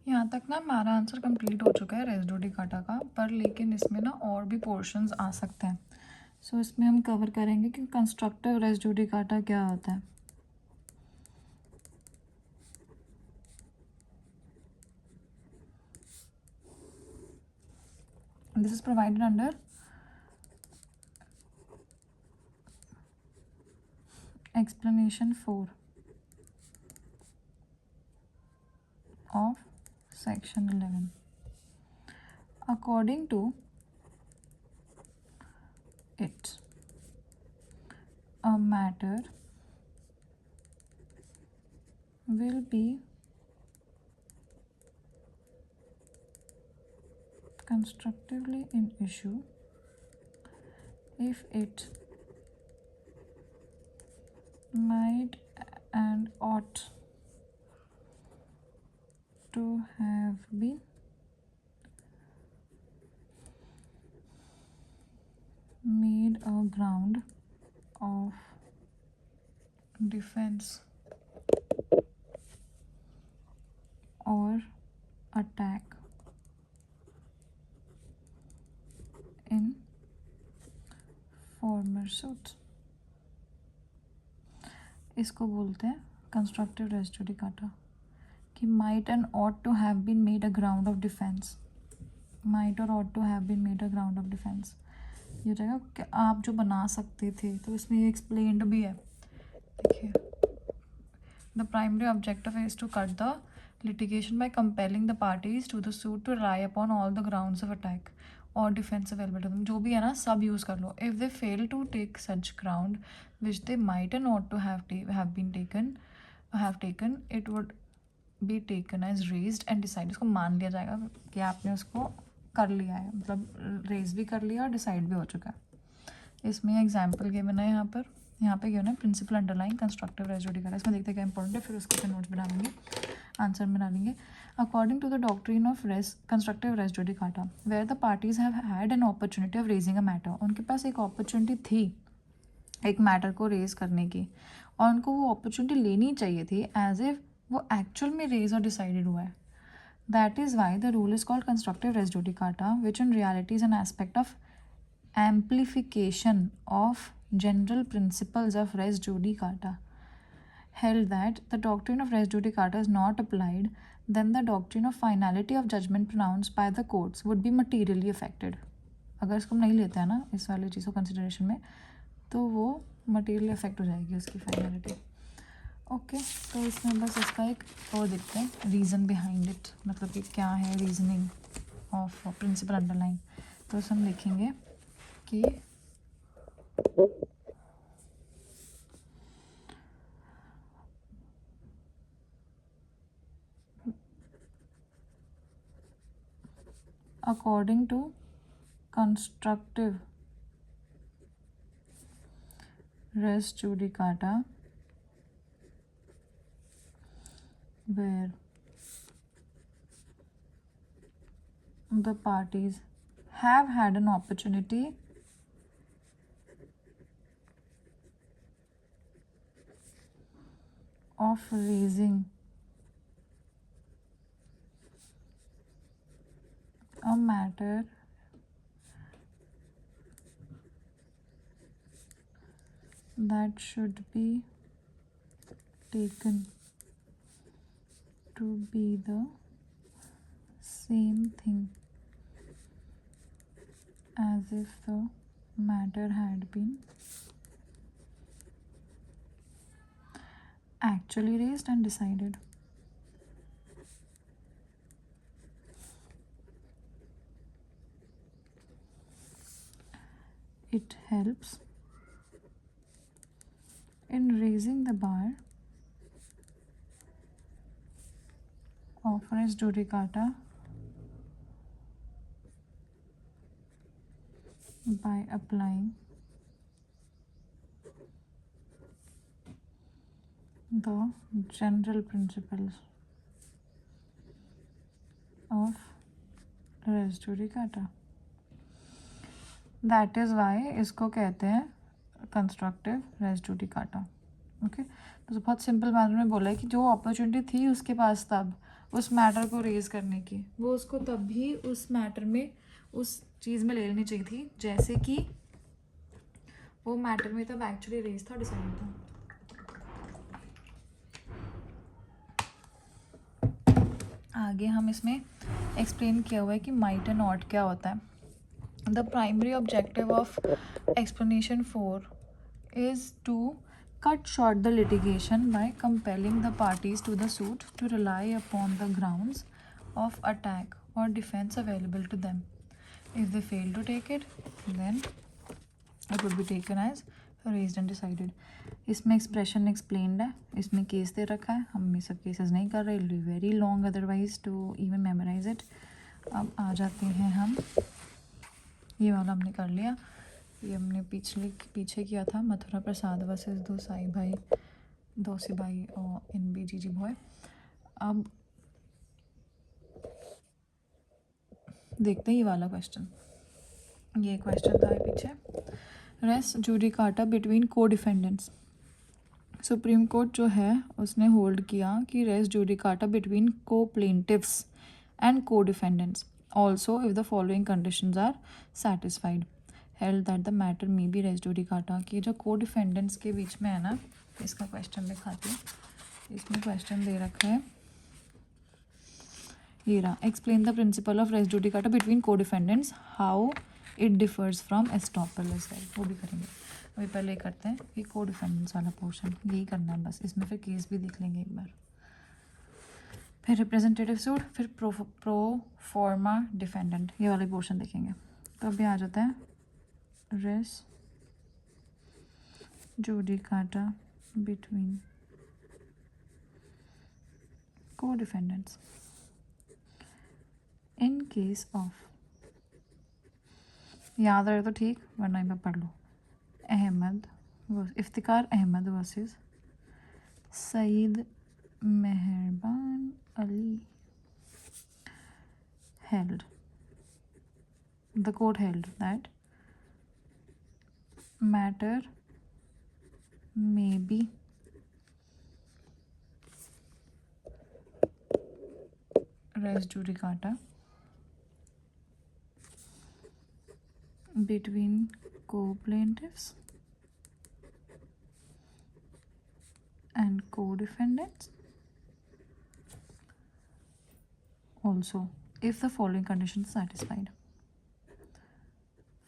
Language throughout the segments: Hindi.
यहाँ तक ना हमारा आंसर कंप्लीट हो चुका है रेस जुडिकाटा का, पर लेकिन इसमें ना और भी पोर्शंस आ सकते हैं। सो इसमें हम कवर करेंगे कि कंस्ट्रक्टिव रेस जुडिकाटा क्या होता है। This is provided under explanation 4 of section 11. According to it, a matter will be constructively in issue if it might and ought to have been made a ground of defense or attack in former suits. इसको बोलते हैं कंस्ट्रक्टिव रेस जुडिकाटा कि might and ought to have been made a ground of defence. Might और ought to have been made a ground of defence ये हो जाएगा कि आप जो बना सकते थे, तो इसमें ये एक्सप्लेन्ड भी है। देखिए, the primary objective is to cut the litigation by compelling the parties to the suit to rely upon all the grounds of attack or defense available to them। जो भी है ना सब यूज़ कर लो। if they fail to take such ground which they might and ought to have been taken it would be taken as raised and decided। उसको मान लिया जाएगा कि आपने उसको कर लिया है, मतलब रेज भी कर लिया और डिसाइड भी हो चुका है। इसमें एग्जाम्पल गिवन है यहाँ पे गिवन है principle underline constructive res judicata. इसमें देखते हैं क्या इंपॉर्टेंट है, फिर उसके फिर नोट्स बना लेंगे, आंसर बना लेंगे। According to the doctrine of constructive res judicata where the parties have had an opportunity of raising a matter. उनके पास एक अपॉर्चुनिटी थी एक मैटर को रेज करने की, और उनको वो अपॉर्चुनिटी लेनी चाहिए थी एज इफ वो एक्चुअल में रेज और डिसाइडेड हुआ है। That is why the rule is called constructive res judicata which in reality is an aspect of amplification of general principles of res judicata, held that the doctrine of res judicata is not applied, then the doctrine of finality of judgment pronounced by the courts would be materially affected। अगर इसको हम नहीं लेते हैं ना इस वाली चीज़ को कंसिडरेशन में, तो वो मटीरियली अफेक्ट हो जाएगी उसकी फाइनलिटी। ओके, तो इसमें बस इसका एक वो देखते हैं रीज़न बिहाइंड इट, मतलब कि क्या है रीजनिंग ऑफ प्रिंसिपल अंडरलाइन। तो इसे हम लिखेंगे कि according to constructive res judicata where the parties have had an opportunity of raising a matter that should be taken to be the same thing as if the matter had been actually raised and decided। It helps in raising the bar of res judicata by applying the general principles of res judicata। That is Y इसको कहते हैं कंस्ट्रक्टिव रेस जुडिकाटा। ओके, तो बहुत सिंपल मैनर में बोला है कि जो अपॉर्चुनिटी थी उसके पास तब, उस मैटर को रेज करने की, वो उसको तब भी उस मैटर में, उस चीज़ में ले लेनी चाहिए थी जैसे कि वो मैटर में तब एक्चुअली रेज था, डिसाइड था। आगे हम इसमें एक्सप्लेन किया हुआ है कि माइट एंड ऑट क्या होता है. The primary objective of explanation 4 is to cut short the litigation by compelling the parties to the suit to rely upon the grounds of attack or defense available to them. If they fail to take it, then it would be taken as raised and decided. इसमें एक्सप्रेशन एक्सप्लेन्ड है, इसमें केस दे रखा है, हम ये सब केसेस नहीं कर रहे, it be very long otherwise to even memorise it. अब आ जाते हैं हम, ये वाला हमने कर लिया, ये हमने पीछे किया था, मथुरा प्रसाद वर्सेस दो सिपाही और NBGG बॉय. अब देखते हैं ये वाला क्वेश्चन, ये क्वेश्चन था पीछे. Race judicata between co defendants. Supreme court जो है उसने होल्ड किया कि race judicata between co plaintiffs and co defendants also if the following conditions are satisfied. Held that the matter may be res judicata. कि जो को डिफेंडेंट्स के बीच में है ना, इसका क्वेश्चन दिखाती हूँ. इसमें क्वेश्चन दे रखा है, ये रहा, explain the principle of res judicata between co defendants, how it differs from estoppel as well. वो भी करेंगे. अभी पहले करते हैं कि को डिफेंडेंट्स वाला पोर्शन, यही करना है बस. इसमें फिर केस भी देख लेंगे एक बार, फिर रिप्रेजेंटेटिव सूट, फिर प्रो फॉर्मा डिफेंडेंट, ये वाले पोर्शन देखेंगे. तो अभी आ जाता है res judicata between co defendants in case of, याद रहे तो ठीक, वरना एक बार पढ़ लो. इफ्तिकार अहमद वर्सेस सईद मेहरबान Ali. The court held that matter may be res judicata between co-plaintiffs and co-defendants also if the following conditions satisfied.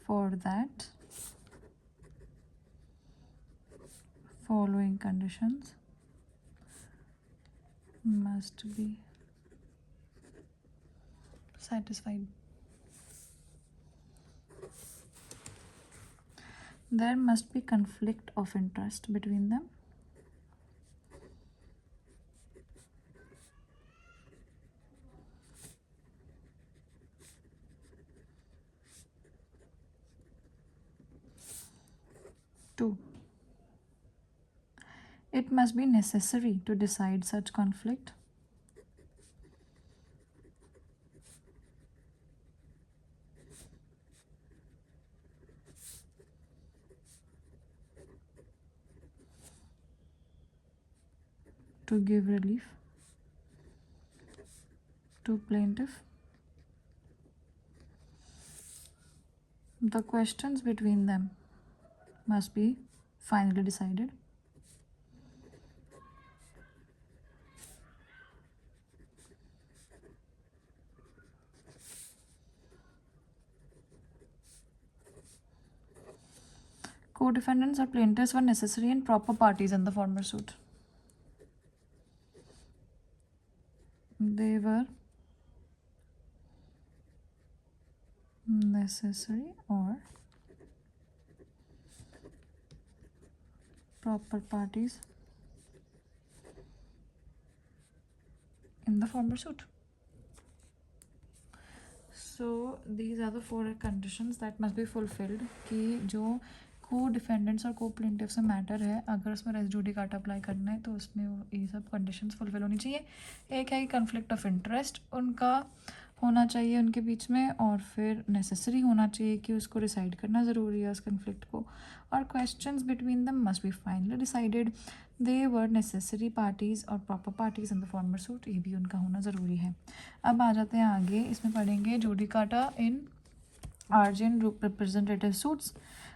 For that, following conditions must be satisfied. There must be conflict of interest between them. Two, it must be necessary to decide such conflict. To give relief to plaintiff. The questions between them must be finally decided. Co-defendants or plaintiffs were necessary and proper parties in the former suit. They were necessary or proper parties in the former suit. So these are the four conditions that must be fulfilled कि जो को डिफेंडेंट्स और को प्लेंटिव्स में मैटर है, अगर उसमें रेस जुडिकाटा अप्लाई करना है तो उसमें ये सब कंडीशंस फुलफिल होनी चाहिए. एक है कि कन्फ्लिक्ट ऑफ इंटरेस्ट, उनका होना चाहिए उनके बीच में, और फिर नेसेसरी होना चाहिए कि उसको डिसाइड करना ज़रूरी है उस कन्फ्लिक्ट को, और questions between them must be finally decided. They were necessary parties और proper parties in the former suit, ये भी उनका होना ज़रूरी है। अब आ जाते हैं आगे, इसमें पढ़ेंगे judicata in Argent representative suits.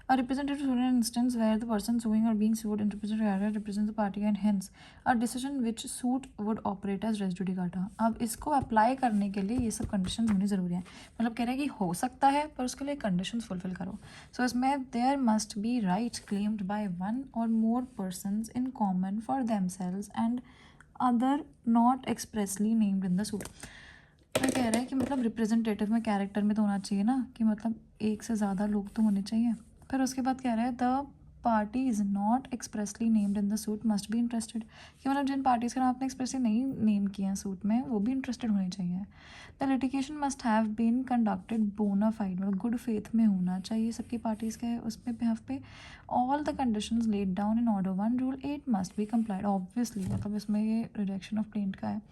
A representative suit is an instance where the person suing or being sued and represents the party and hence a decision which suit would operate as res judicata. अब इसको अप्लाई करने के लिए ये सब कंडीशन होनी ज़रूरी है, मतलब कह रहे हैं कि हो सकता है पर उसके लिए कंडीशंस फुलफिल करो। सो इसमें there must be rights claimed by one और more persons in common for themselves and other not expressly named in the suit. तो कह रहा है कि मतलब रिप्रेजेंटेटिव में कैरेक्टर में तो होना चाहिए ना, कि मतलब एक से ज़्यादा लोग तो होने चाहिए। फिर उसके बाद कह रहा है the party is not expressly named in the suit must be interested, कि मतलब जिन पार्टीज़ का नाम आपने एक्सप्रेसली नहीं नेम किया है सूट में वो भी इंटरेस्टेड होनी चाहिए। The litigation must have been conducted bona fide, मतलब गुड फेथ में होना चाहिए सबकी पार्टीज़ के उसमें बिहाफ पे। All the conditions laid down in order one rule 8 must be complied, obviously मतलब इसमें ये रिडक्शन ऑफ प्लेंट का है,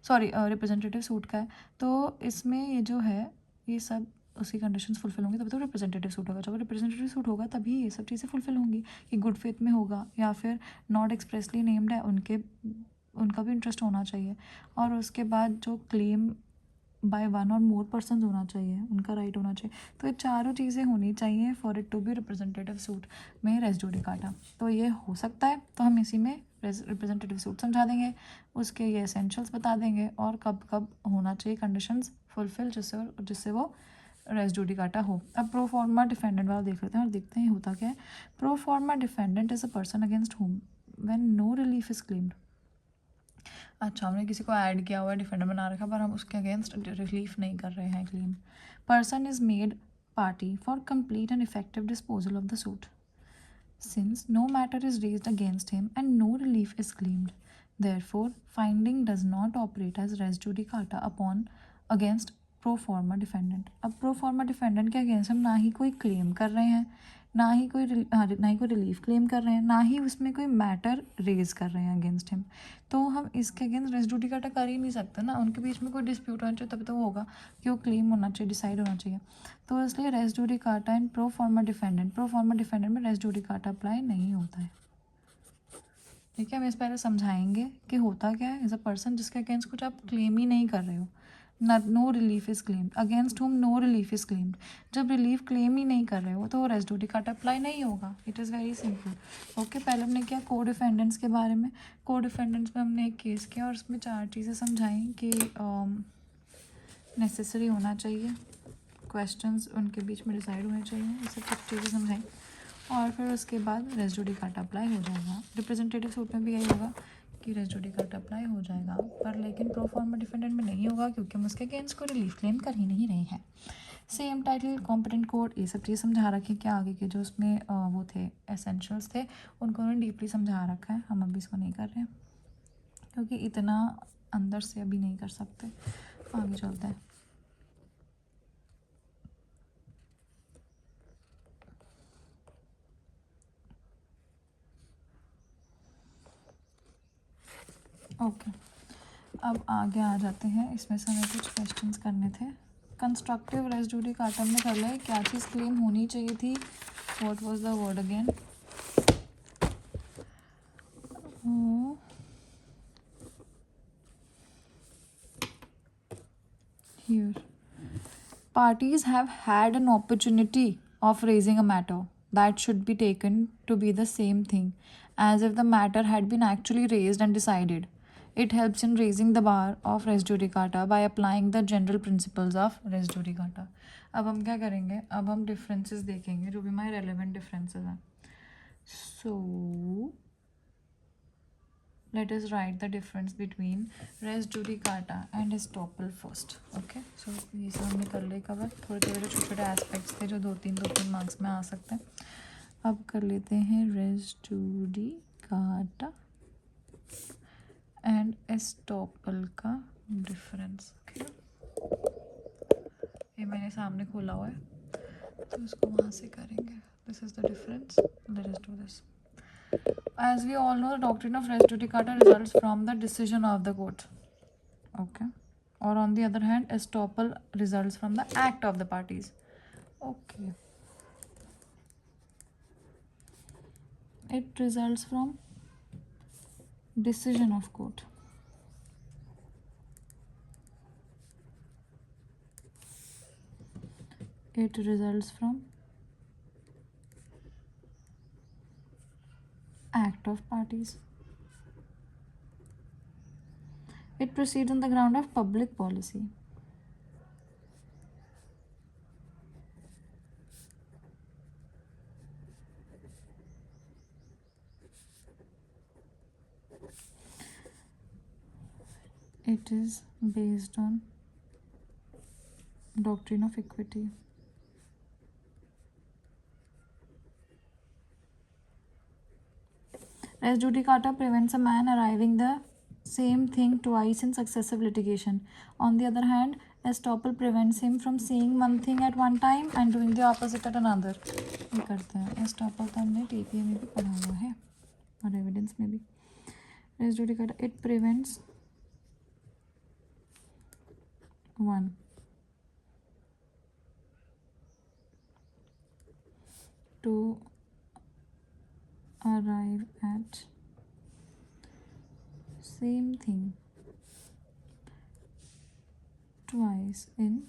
सॉरी रिप्रेजेंटेटिव सूट का है, तो इसमें ये जो है ये सब उसकी कंडीशंस फुलफिल होंगी तभी तो रिप्रेजेंटेटिव सूट होगा। जब रिप्रेजेंटेटिव सूट होगा तभी ये सब चीज़ें फुलफिल होंगी, कि गुड फेथ में होगा या फिर नॉट एक्सप्रेसली नेम्ड है उनका भी इंटरेस्ट होना चाहिए, और उसके बाद जो क्लेम बाय वन और मोर पर्सन होना चाहिए, उनका राइट होना चाहिए। तो ये चारों चीज़ें होनी चाहिए for it to be representative suit में रेस जुडिकाटा। तो ये हो सकता है तो हम इसी में रिप्रेजेंटेटिव सूट समझा देंगे, उसके ये एसेंशियल्स बता देंगे और कब कब होना चाहिए कंडीशंस फुलफिल जिससे वो रेस जुडिकाटा हो। अब प्रो फॉर्मा डिफेंडेंट वाला देख लेते हैं और देखते हैं होता क्या है। Pro forma defendant is a person against whom when no relief is claimed. अच्छा, हमने किसी को ऐड किया हुआ है, डिफेंडर बना रखा, पर हम उसके अगेंस्ट रिलीफ नहीं कर रहे हैं claim. Person is made party for complete and effective disposal of the suit since no matter is raised against him and no relief is claimed. Therefore, finding does not operate as res judicata upon against pro forma defendant. अब pro forma defendant के अगेंस्ट हम ना ही कोई क्लेम कर रहे हैं, ना ही कोई रिलीफ क्लेम कर रहे हैं, ना ही उसमें कोई मैटर रेज कर रहे हैं अगेंस्ट हिम, तो हम इसके अगेंस्ट रेस जुडिकाटा कर ही नहीं सकते ना। उनके बीच में कोई डिस्प्यूट होना चाहिए तभी तो वो होगा कि वो क्लेम होना चाहिए, डिसाइड होना चाहिए। तो इसलिए race judicata in pro forma defendant में रेस जुडिकाटा अप्लाई नहीं होता है। ठीक है, हम इस पहले समझाएंगे कि होता क्या है। एज अ पर्सन जिसके अगेंस्ट कुछ आप क्लेम ही नहीं कर रहे हो, no relief is claimed, against whom no relief is claimed, जब रिलीफ क्लेम ही नहीं कर रहे हो तो वो रेस जुडिकाटा अप्लाई नहीं होगा। It is very simple. Okay, पहले हमने किया को डिफेंडेंट्स के बारे में। को डिफेंडेंट्स में हमने एक केस किया और उसमें 4 चीज़ें समझाई कि नेसेसरी होना चाहिए, क्वेश्चंस उनके बीच में डिसाइड होने चाहिए, ये सब कुछ चीज़ें समझाई, और फिर उसके बाद रेस जुडिकाटा अप्लाई हो जाएगा। रिप्रेजेंटेटिव सूट में भी यही होगा कि रेस जुडिकाटा अप्लाई हो जाएगा, पर लेकिन प्रो फॉर्मा डिफेंडेंट में नहीं होगा क्योंकि हम उसके अगेंस्ट को रिलीफ क्लेम कर ही नहीं रहे हैं। सेम टाइटल, कॉम्पिटेंट कोड, ये सब चीज़ समझा रखी क्या आगे के जो उसमें वो थे एसेंशियल्स थे उनको उन्होंने डीपली समझा रखा है। हम अभी इसको नहीं कर रहे हैं क्योंकि इतना अंदर से अभी नहीं कर सकते। आगे चलते हैं। ओके, अब आगे आ जाते हैं। इसमें से हमें कुछ क्वेश्चंस करने थे। कंस्ट्रक्टिव रेस जुडिकाटा में कर ले क्या चीज़ क्लेम होनी चाहिए थी, what was the word again, here parties have had an opportunity of raising a matter that should be taken to be the same thing as if the matter had been actually raised and decided. It helps in raising the bar of res judicata by applying the general principles of res judicata. अब हम क्या करेंगे, अब हम डिफरेंसेस देखेंगे जो भी हमारे रेलेवेंट डिफरेंसेस हैं। सो let us write the difference between res judicata and estoppel first. Okay, so ये सब हमने कर ले कवर। थोड़े थोड़े छोटे छोटे एस्पेक्ट्स थे जो दो तीन मार्क्स में आ सकते हैं। अब कर लेते हैं res judicata एंड estoppel का डिफरेंस। ओके, ये मैंने सामने खोला हुआ है तो इसको वहाँ से करेंगे। This is the difference, let us do this. As we all know, the doctrine of res judicata results from the decision of the court. Okay, or on the other hand, estoppel results from the act of the parties. Okay. It results from decision of court. It results from act of parties. It proceeds on the ground of public policy. It is based on doctrine of equity. Res judicata prevents a man arriving the same thing twice in successive litigation. On the other hand, estoppel prevents him from seeing one thing at one time and doing the opposite at another. ये करते हैं. estoppel तो हमने TPA में भी पढ़ा हुआ है और एविडेंस में भी. Res judicata, it prevents one to arrive at same thing twice in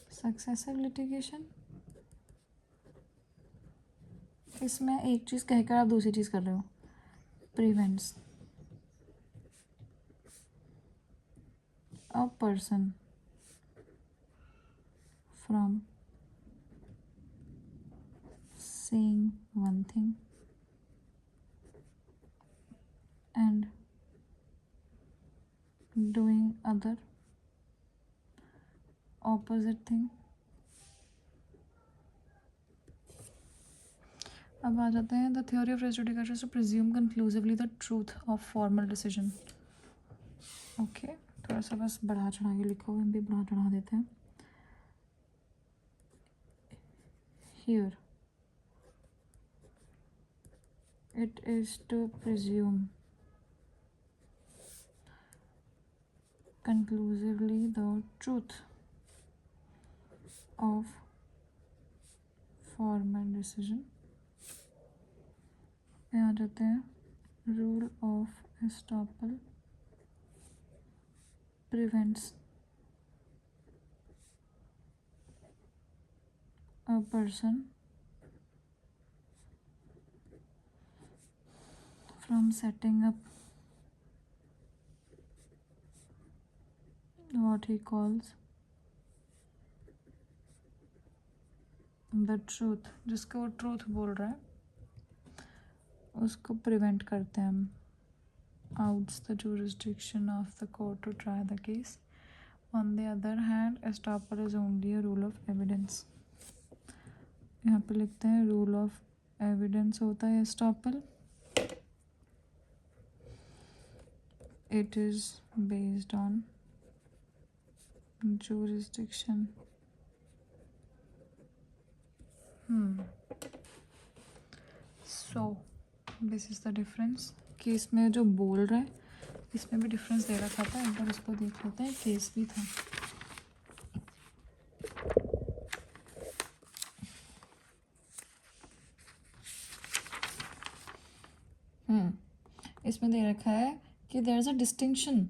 successive litigation. इसमें एक चीज़ कहकर आप दूसरी चीज़ कर रहे हो. Prevents a person from saying one thing and doing other opposite thing. अब आ जाते हैं. The theory of res judicata is to presume conclusively the truth of formal decision. Okay, थोड़ा सा बस बढ़ा चढ़ा के लिखा हुआ, हम भी बढ़ा चढ़ा देते हैं. Here it is to presume conclusively the truth of formal decision. यहाँ जाते हैं. Rule of estoppel prevents a person from setting up what he calls the truth. जिसको वो ट्रूथ बोल रहा है उसको प्रिवेंट करते हैं हम. outs the jurisdiction of the court to try the case. On the other hand, estoppel is only a rule of evidence. यहाँ पे लिखते हैं rule of evidence होता है estoppel. It is based on jurisdiction. So this is the difference. Case में जो बोल रहा है इसमें भी डिफरेंस दे रखा था. एक बार इसको देख लेते हैं. केस भी था. इसमें दे रखा है कि there is a distinction.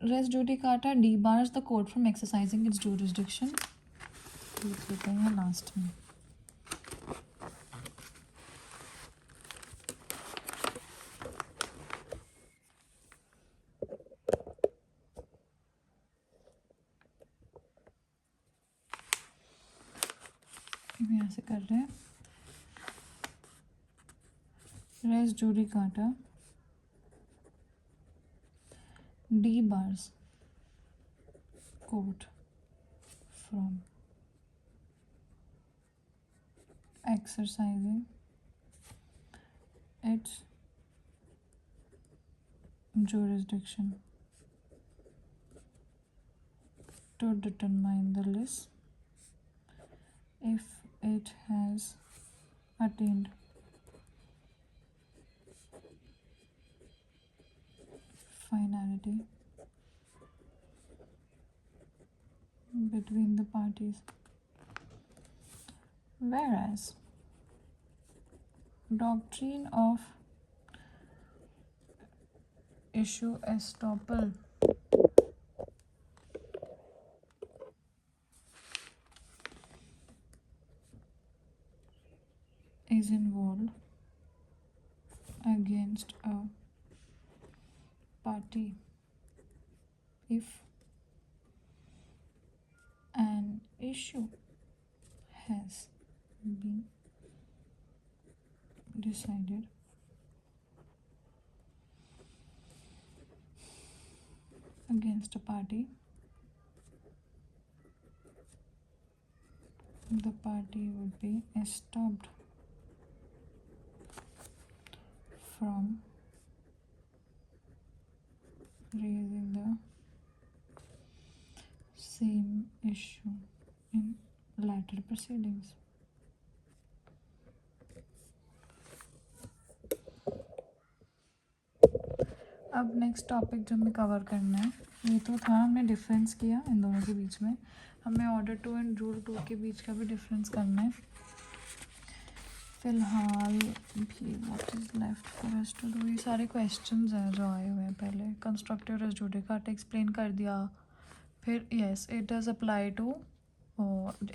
Res judicata debars the court from exercising its jurisdiction. देख लेते हैं लास्ट में. यहाँ से कर रहे हैं. Res judicata debars court from exercising its jurisdiction to determine the list if it has attained finality between the parties. Whereas doctrine of issue estoppel is involved against a party if an issue has been decided against a party, the party would be stopped from raising the same issue in later proceedings. अब नेक्स्ट टॉपिक जो हमें कवर करना है, ये तो था हमने डिफरेंस किया इन दोनों के बीच में, हमें ऑर्डर 2 एंड रूल 2 के बीच का भी डिफरेंस करना है फिलहाल भी. What is left for us to do, ये सारे क्वेश्चंस हैं जो आए हुए हैं. पहले कंस्ट्रक्टिव रेस जुडिकाटा एक्सप्लेन कर दिया, फिर yes it does apply to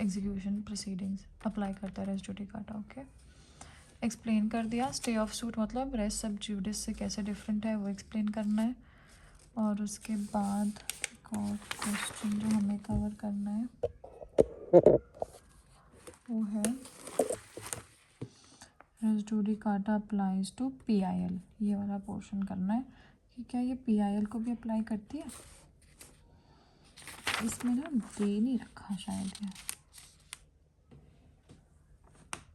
execution proceedings, apply करता है रेस जुडिकाटा. ओके, एक्सप्लेन कर दिया. स्टे ऑफ सूट मतलब रेस सब जुडिस से कैसे डिफरेंट है वो एक्सप्लेन करना है. और उसके बाद एक और क्वेश्चन जो हमें कवर करना है वो है res judicata applies to PIL. ये वाला पोर्शन करना है कि क्या ये PIL को भी अप्लाई करती है. इसमें ना दे नहीं रखा शायद ये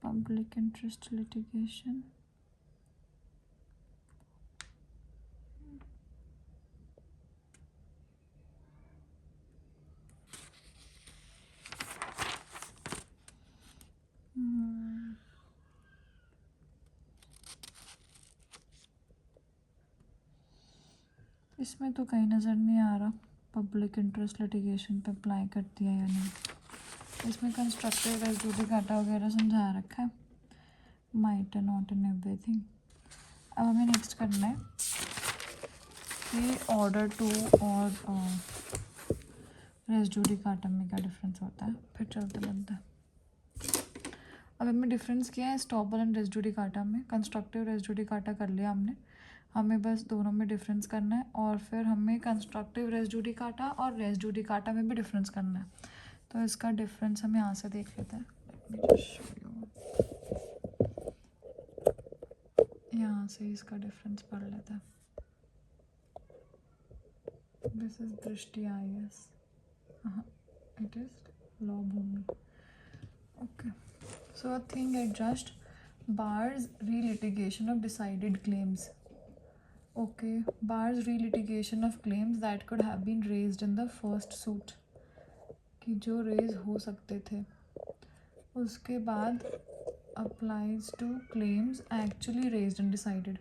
पब्लिक इंटरेस्ट लिटिगेशन. इसमें तो कहीं नज़र नहीं आ रहा पब्लिक इंटरेस्ट लिटिगेशन पे अप्लाई करती है या नहीं. इसमें कंस्ट्रक्टिव रेस जुडिकाटा वगैरह समझा रखा है, might and not and everything. अब हमें नेक्स्ट करना है कि ऑर्डर 2 और रेस जुडिकाटा में क्या डिफरेंस होता है, फिर चलते बनता है. अब हमें डिफरेंस किया है एस्टॉपल एंड रेस जुडिकाटा में. कंस्ट्रक्टिव रेस जुडिकाटा कर लिया हमने, हमें बस दोनों में डिफरेंस करना है. और फिर हमें कंस्ट्रक्टिव रेस जुडिकाटा और रेस जुडिकाटा में भी डिफरेंस करना है. तो इसका डिफरेंस हम यहाँ से देख लेते हैं. यहाँ से इसका डिफरेंस पढ़ लेते हैं. This is Drishti IAS, it is law Bhoomi. Okay, so a thing adjust bars relitigation of decided claims. Okay, bars relitigation of claims that could have been raised in the first suit, कि जो रेज हो सकते थे. उसके बाद applies to claims actually raised and decided,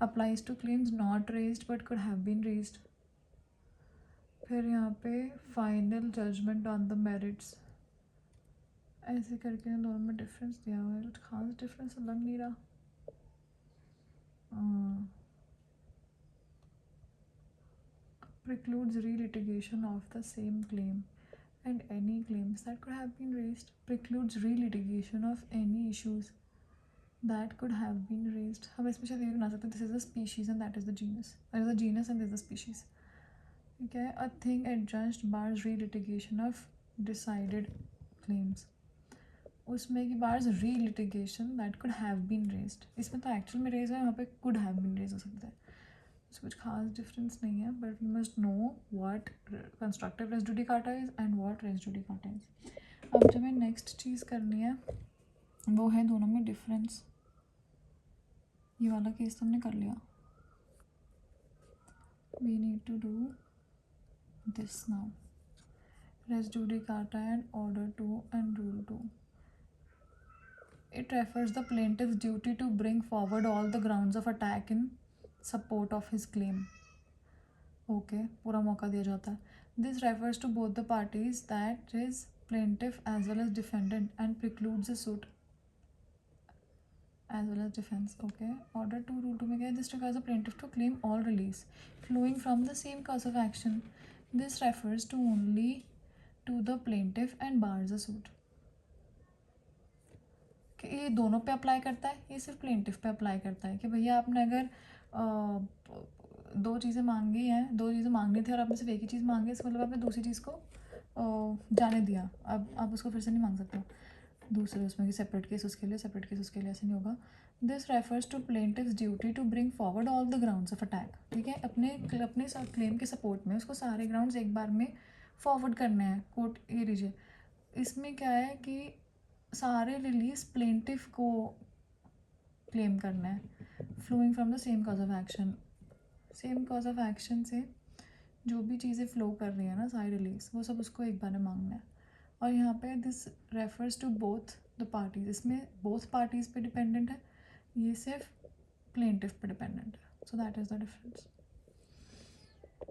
applies to claims not raised but could have been raised. फिर यहाँ पे final judgment on the merits, ऐसे करके इन दोनों में डिफरेंस दिया हुआ है. कुछ खास डिफरेंस लग नहीं रहा. Precludes relitigation of the same claim and any claims that could have been raised. Precludes relitigation of any issues that could have been raised. हम इसमें शायद ये बना सकते हैं, this is the species and that is the genus. There is a genus and there is a species. ठीक है. A thing adjudged bars relitigation of decided claims. उसमें कि bars relitigation that could have been raised. इसमें तो एक्चुअल में रेज है, वहाँ पे could have been raised हो सकता है. कुछ खास डिफरेंस नहीं है, but we must know what constructive res judicata is and what res judicata is. अब जो हमें नेक्स्ट चीज़ करनी है वो है दोनों में डिफरेंस. ये वाला केस तो हमने कर लिया. We need to do this now. Res judicata and order 2 and rule 2. It refers the plaintiff's duty to bring forward all the grounds of attack in support of his claim. Okay, पूरा मौका दिया जाता है. This refers to both the parties, that is plaintiff as well as defendant, and precludes the suit as well as defense. Okay, order 2 rule 2 में क्या है? This requires a plaintiff to claim all release flowing from the same cause of action. This refers to only to the plaintiff and bars the suit. कि ये दोनों पे अप्लाई करता है, ये सिर्फ प्लेंटिफ पे अप्लाई करता है कि भैया आपने अगर दो चीज़ें मांगी हैं, दो चीज़ें मांगनी थी और आपने सिर्फ एक ही चीज़ मांगी, इसका मतलब आपने दूसरी चीज़ को जाने दिया, अब आप उसको फिर से नहीं मांग सकते दूसरे उसमें कि सेपरेट केस उसके लिए, सेपरेट केस उसके लिए, ऐसे नहीं होगा. This refers to plaintiff's duty to bring forward all the grounds of attack. ठीक है, अपने क्लेम के सपोर्ट में उसको सारे ग्राउंड्स एक बार में फॉरवर्ड करने हैं. कोर्ट ये लीजिए, इसमें क्या है कि सारे रिलीज प्लेंटिफ को क्लेम करना है, flowing from the same cause of action. Same cause of action से जो भी चीज़ें फ्लो कर रही है ना, सारी रिलीज, वो सब उसको एक बार में मांगना है. और यहाँ पे this refers to both the parties, इसमें बोथ पार्टीज पे डिपेंडेंट है, ये सिर्फ प्लेंटिफ पे डिपेंडेंट है. So that is the difference.